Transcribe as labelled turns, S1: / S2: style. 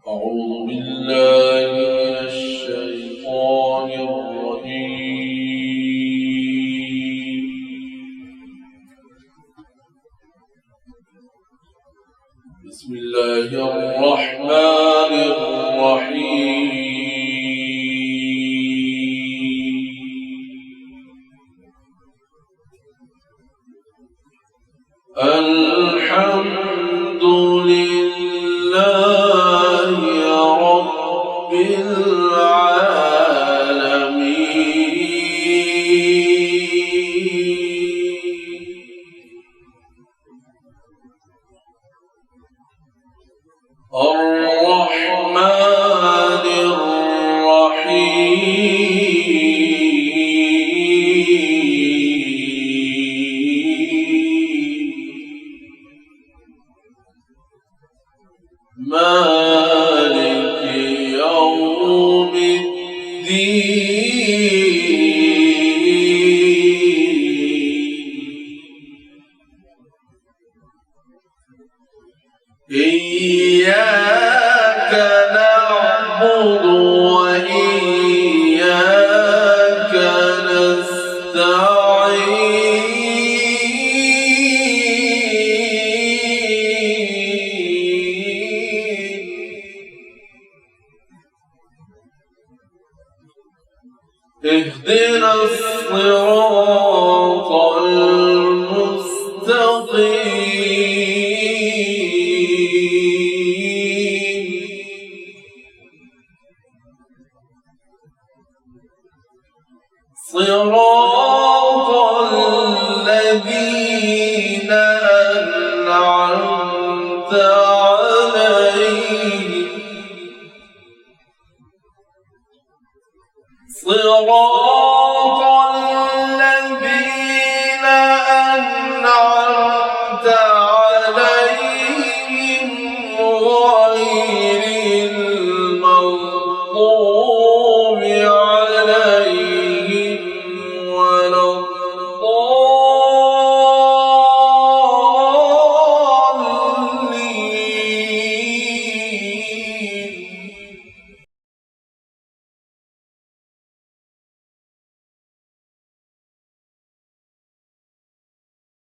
S1: أعوذ بالله من الشيطان الرجيم. بسم الله الرحمن الرحيم. الحمد لله رب العالمين الرحمن الرحيم مالك يوم الدين إياك نعبد وإياك نستعين اهدنا الصراط المستقيم صراط الذين أنعمت عليهم صراط